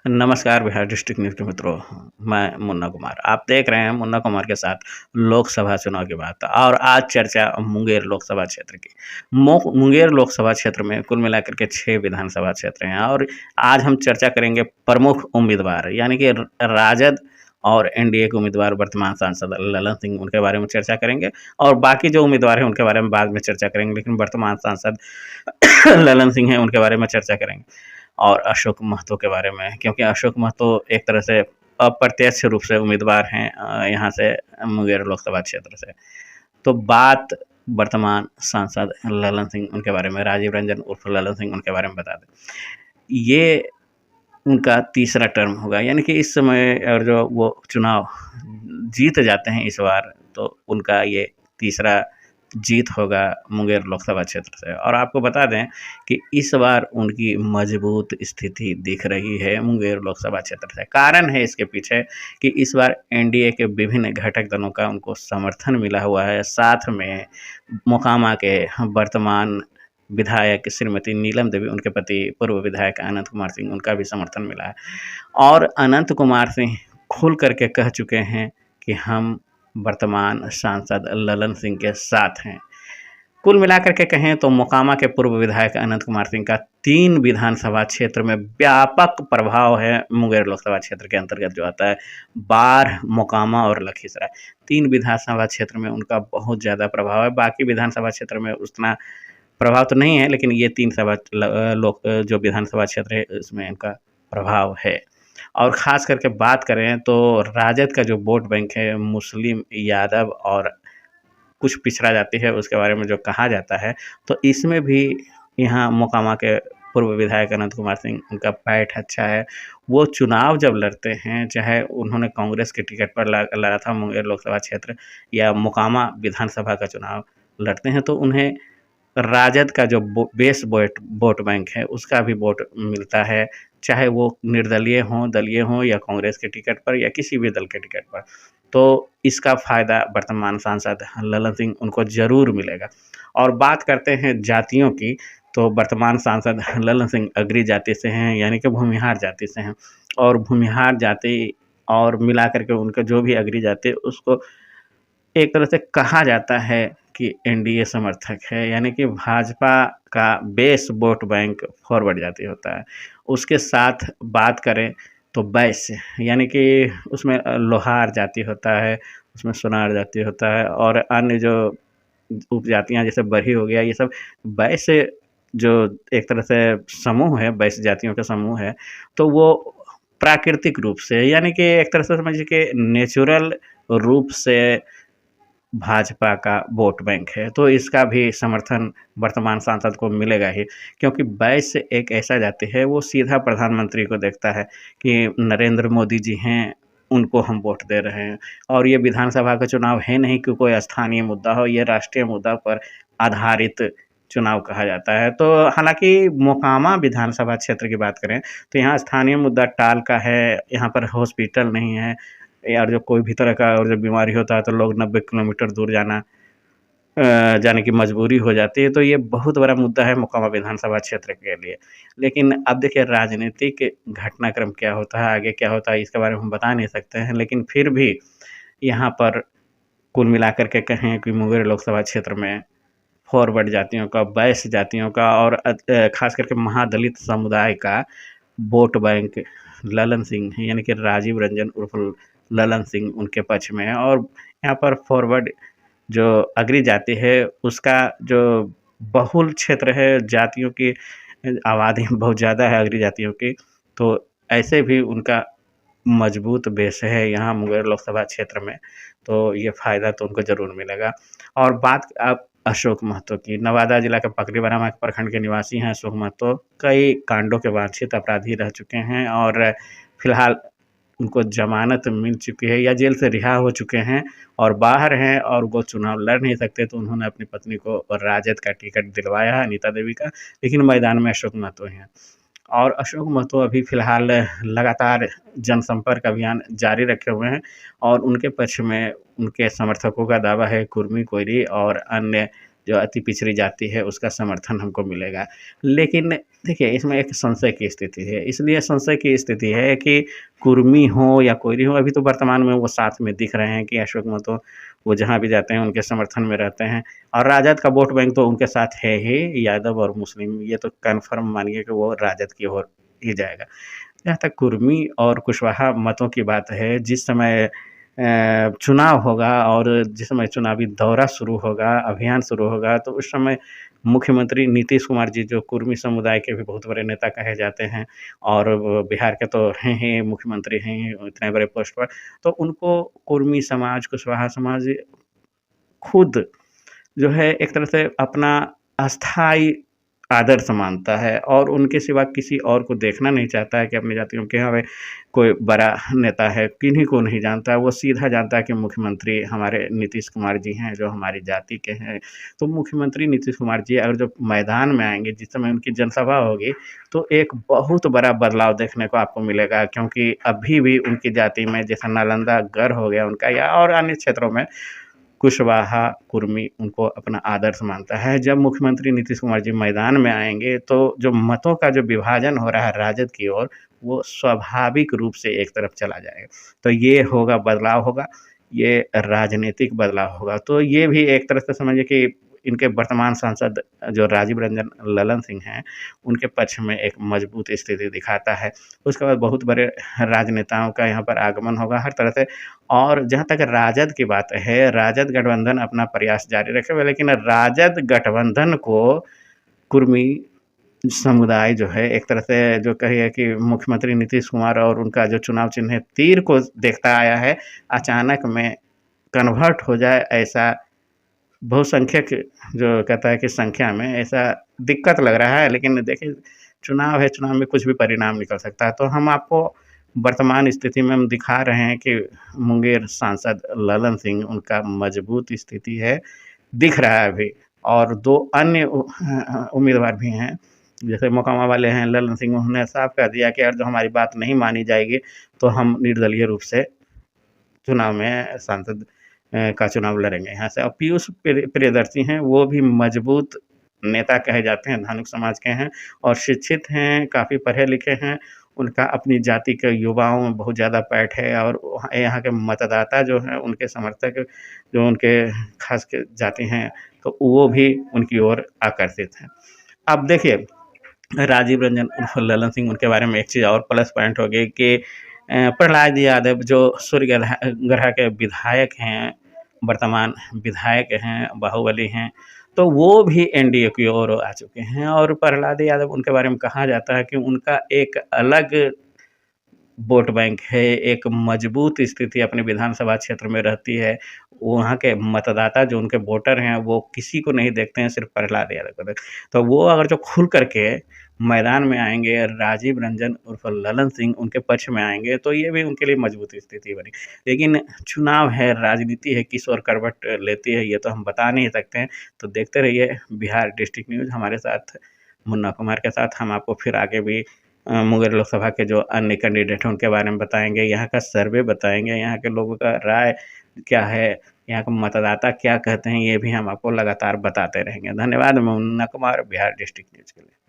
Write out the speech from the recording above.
नमस्कार Bihar district news के मित्रों, मैं मुन्ना कुमार। आप देख रहे हैं मुन्ना कुमार के साथ लोकसभा चुनाव की बात और आज चर्चा मुंगेर लोकसभा क्षेत्र की। मुंगेर लोकसभा क्षेत्र में कुल मिलाकर के 6 विधानसभा क्षेत्र हैं और आज हम चर्चा करेंगे प्रमुख उम्मीदवार यानी कि राजद और एनडीए के उम्मीदवार वर्तमान सांसद ललन सिंह उनके बारे में चर्चा करेंगे और बाकी जो उम्मीदवार हैं उनके बारे में बाद में चर्चा करेंगे, लेकिन वर्तमान सांसद ललन सिंह हैं उनके बारे में चर्चा करेंगे। और अशोक महतो के बारे में, क्योंकि अशोक महतो एक तरह से अप्रत्यक्ष रूप से उम्मीदवार हैं यहाँ से मुंगेर लोकसभा क्षेत्र से। तो बात वर्तमान सांसद ललन सिंह उनके बारे में, राजीव रंजन उर्फ ललन सिंह उनके बारे में बता दें। ये उनका तीसरा टर्म होगा, यानी कि इस समय और जो वो चुनाव जीत जाते हैं इस बार, तो उनका ये तीसरा जीत होगा मुंगेर लोकसभा क्षेत्र से। और आपको बता दें कि इस बार उनकी मजबूत स्थिति दिख रही है मुंगेर लोकसभा क्षेत्र से। कारण है इसके पीछे कि इस बार एनडीए के विभिन्न घटक दलों का उनको समर्थन मिला हुआ है। साथ में मोकामा के वर्तमान विधायक श्रीमती नीलम देवी, उनके पति पूर्व विधायक अनंत कुमार सिंह, उनका भी समर्थन मिला है। और अनंत कुमार सिंह खुल करके कह चुके हैं कि हम वर्तमान सांसद ललन सिंह के साथ हैं। कुल मिलाकर के कहें तो मोकामा के पूर्व विधायक अनंत कुमार सिंह का 3 विधानसभा क्षेत्र में व्यापक प्रभाव है। मुंगेर लोकसभा क्षेत्र के अंतर्गत जो आता है बाढ़, मोकामा और लखीसराय, 3 विधानसभा क्षेत्र में उनका बहुत ज़्यादा प्रभाव है। बाकी विधानसभा क्षेत्र में उतना प्रभाव तो नहीं है, लेकिन ये 3 जो विधानसभा क्षेत्र है उसमें इनका प्रभाव है। और ख़ास करके बात करें तो राजद का जो वोट बैंक है, मुस्लिम, यादव और कुछ पिछड़ा जाति है, उसके बारे में जो कहा जाता है, तो इसमें भी यहाँ मोकामा के पूर्व विधायक अनंत कुमार सिंह, उनका पैठ अच्छा है। वो चुनाव जब लड़ते हैं, चाहे उन्होंने कांग्रेस के टिकट पर लड़ा था मुंगेर लोकसभा क्षेत्र या मोकामा विधानसभा का चुनाव लड़ते हैं, तो उन्हें राजद का जो बेस वोट बैंक है उसका भी वोट मिलता है, चाहे वो निर्दलीय हों, दलीय हों या कांग्रेस के टिकट पर या किसी भी दल के टिकट पर। तो इसका फ़ायदा वर्तमान सांसद ललन सिंह उनको ज़रूर मिलेगा। और बात करते हैं जातियों की, तो वर्तमान सांसद ललन सिंह अगरी जाति से हैं, यानी कि भूमिहार जाति से हैं। और भूमिहार जाति और मिला कर के उनका जो भी अगरी जाति है उसको एक तरह से कहा जाता है कि एनडीए समर्थक है, यानी कि भाजपा का बेस वोट बैंक फॉरवर्ड जाति होता है। उसके साथ बात करें तो वैश्य, यानी कि उसमें लोहार जाति होता है, उसमें सोनार जाति होता है और अन्य जो उपजातियाँ जैसे बरही हो गया, ये सब वैश्य जो एक तरह से समूह है, वैश्य जातियों का समूह है, तो वो प्राकृतिक रूप से, यानी कि एक तरह से समझिए कि नेचुरल रूप से भाजपा का वोट बैंक है। तो इसका भी समर्थन वर्तमान सांसद को मिलेगा ही, क्योंकि वैश्य एक ऐसा जाति है, वो सीधा प्रधानमंत्री को देखता है कि नरेंद्र मोदी जी हैं, उनको हम वोट दे रहे हैं। और ये विधानसभा का चुनाव है नहीं कि कोई स्थानीय मुद्दा हो, ये राष्ट्रीय मुद्दा पर आधारित चुनाव कहा जाता है। तो हालाँकि मोकामा विधानसभा क्षेत्र की बात करें तो यहाँ स्थानीय मुद्दा टाल का है, यहाँ पर हॉस्पिटल नहीं है, या जो कोई भी तरह का और जब बीमारी होता है तो लोग 90 किलोमीटर दूर जाने की मजबूरी हो जाती है। तो ये बहुत बड़ा मुद्दा है मोकामा विधानसभा क्षेत्र के लिए। लेकिन अब देखिए राजनीतिक घटनाक्रम क्या होता है, आगे क्या होता है, इसके बारे में हम बता नहीं सकते हैं। लेकिन फिर भी यहाँ पर कुल मिलाकर के कहें कि मुंगेर लोकसभा क्षेत्र में फॉरवर्ड जातियों का, वैश्य जातियों का और ख़ास करके महादलित समुदाय का वोट बैंक ललन सिंह है, यानी कि राजीव रंजन उर्फ ललन सिंह उनके पक्ष में है। और यहाँ पर फॉरवर्ड जो अगरी जाति है उसका जो बहुल क्षेत्र है, जातियों की आबादी बहुत ज़्यादा है अगरी जातियों की, तो ऐसे भी उनका मजबूत बेस है यहाँ मुंगेर लोकसभा क्षेत्र में, तो ये फ़ायदा तो उनको ज़रूर मिलेगा। और बात आप अशोक महतो की, नवादा जिला के पकरीबरामा प्रखंड के निवासी हैं अशोक महतो। कई कांडों के वांछित अपराधी रह चुके हैं और फिलहाल उनको ज़मानत मिल चुकी है या जेल से रिहा हो चुके हैं और बाहर हैं और वो चुनाव लड़ नहीं सकते, तो उन्होंने अपनी पत्नी को राजद का टिकट दिलवाया है, अनीता देवी का, लेकिन मैदान में अशोक महतो हैं। और अशोक महतो अभी फ़िलहाल लगातार जनसंपर्क अभियान जारी रखे हुए हैं और उनके पक्ष में उनके समर्थकों का दावा है कुर्मी, कोयरी और अन्य जो अति पिछड़ी जाति है उसका समर्थन हमको मिलेगा। लेकिन देखिए इसमें एक संशय की स्थिति है, इसलिए संशय की स्थिति है कि कुर्मी हो या कोयरी हो, अभी तो वर्तमान में वो साथ में दिख रहे हैं कि अशोक महतो वो जहाँ भी जाते हैं उनके समर्थन में रहते हैं और राजद का वोट बैंक तो उनके साथ है ही, यादव और मुस्लिम ये तो कन्फर्म मानिए कि वो राजद की ओर ही जाएगा। जहाँ तक कुर्मी और कुशवाहा मतों की बात है, जिस समय चुनाव होगा और जिस समय चुनावी दौरा शुरू होगा, अभियान शुरू होगा, तो उस समय मुख्यमंत्री नीतीश कुमार जी जो कुर्मी समुदाय के भी बहुत बड़े नेता कहे जाते हैं और बिहार के तो हैं ही मुख्यमंत्री हैं ही इतने बड़े पोस्ट पर, तो उनको कुर्मी समाज, कुशवाहा समाज खुद जो है एक तरह से अपना अस्थाई आदर्श मानता है और उनके सिवा किसी और को देखना नहीं चाहता है कि अपनी जातियों के यहाँ पे कोई बड़ा नेता है, किन्हीं को नहीं जानता है। वो सीधा जानता है कि मुख्यमंत्री हमारे नीतीश कुमार जी हैं, जो हमारी जाति के हैं। तो मुख्यमंत्री नीतीश कुमार जी अगर जो मैदान में आएँगे, जिस समय उनकी जनसभा होगी, तो एक बहुत बड़ा बदलाव देखने को आपको मिलेगा क्योंकि अभी भी उनकी जाति में जैसा नालंदा गढ़ हो गया उनका या और अन्य क्षेत्रों में कुशवाहा, कुर्मी उनको अपना आदर्श मानता है। जब मुख्यमंत्री नीतीश कुमार जी मैदान में आएँगे, तो जो मतों का जो विभाजन हो रहा है राजद की ओर, वो स्वाभाविक रूप से एक तरफ चला जाएगा। तो ये होगा बदलाव होगा, ये राजनीतिक बदलाव होगा। तो ये भी एक तरह से समझिए कि इनके वर्तमान सांसद जो राजीव रंजन ललन सिंह हैं, उनके पक्ष में एक मजबूत स्थिति दिखाता है। उसके बाद बहुत बड़े राजनेताओं का यहाँ पर आगमन होगा हर तरह से और जहाँ तक राजद की बात है, राजद गठबंधन अपना प्रयास जारी रखेगा लेकिन राजद गठबंधन को कुर्मी समुदाय जो है एक तरह से जो कहिए कि मुख्यमंत्री नीतीश कुमार और उनका जो चुनाव चिन्ह है तीर को देखता आया है, अचानक में कन्वर्ट हो जाए ऐसा बहुसंख्यक जो कहता है कि संख्या में ऐसा दिक्कत लग रहा है। लेकिन देखिए चुनाव है, चुनाव में कुछ भी परिणाम निकल सकता है। तो हम आपको वर्तमान स्थिति में हम दिखा रहे हैं कि मुंगेर सांसद ललन सिंह उनका मजबूत स्थिति है, दिख रहा है अभी और 2 अन्य उम्मीदवार भी हैं, जैसे मोकामा वाले हैं ललन सिंह उन्होंने साफ कह दिया कि अगर जो हमारी बात नहीं मानी जाएगी, तो हम निर्दलीय रूप से चुनाव में सांसद का चुनाव लड़ेंगे यहाँ से और पीयूष प्रियदर्शी हैं, वो भी मजबूत नेता कहे जाते हैं, धानुक समाज के हैं और शिक्षित हैं, काफ़ी पढ़े-लिखे हैं। उनका अपनी जाति के युवाओं में बहुत ज़्यादा पैठ है और यहाँ के मतदाता जो हैं, उनके समर्थक जो उनके ख़ास के जाति हैं, तो वो भी उनकी ओर आकर्षित हैं। अब देखिए राजीव रंजन उर्फ ललन सिंह उनके बारे में एक चीज़ और प्लस पॉइंट हो गई कि प्रहलाद यादव जो सूर्यगढ़ा के विधायक हैं, वर्तमान विधायक हैं, बाहुबली हैं, तो वो भी एनडीए की ओर आ चुके हैं और प्रहलाद यादव उनके बारे में कहा जाता है कि उनका एक अलग वोट बैंक है, एक मजबूत स्थिति अपने विधानसभा क्षेत्र में रहती है। वहाँ के मतदाता जो उनके वोटर हैं, वो किसी को नहीं देखते हैं, सिर्फ़ प्रहलाद यादव को देखते हैं। तो वो अगर जो खुल कर के मैदान में आएँगे, राजीव रंजन उर्फ ललन सिंह उनके पक्ष में आएँगे, तो ये भी उनके लिए मजबूत स्थिति बनी। लेकिन चुनाव है, राजनीति है, किस ओर करवट लेती है, ये तो हम बता नहीं सकते हैं। तो देखते रहिए बिहार डिस्ट्रिक्ट न्यूज़ हमारे साथ मुन्ना कुमार के साथ हम आपको फिर आगे भी मुंगेर लोकसभा के जो अन्य कैंडिडेट हैं उनके बारे में बताएँगे, यहाँ का सर्वे बताएँगे, यहाँ के लोगों का राय क्या है, यहाँ के मतदाता क्या कहते हैं, ये भी हम आपको लगातार बताते रहेंगे। धन्यवाद, मैं मुन्ना कुमार, बिहार डिस्ट्रिक्ट न्यूज़ के लिए।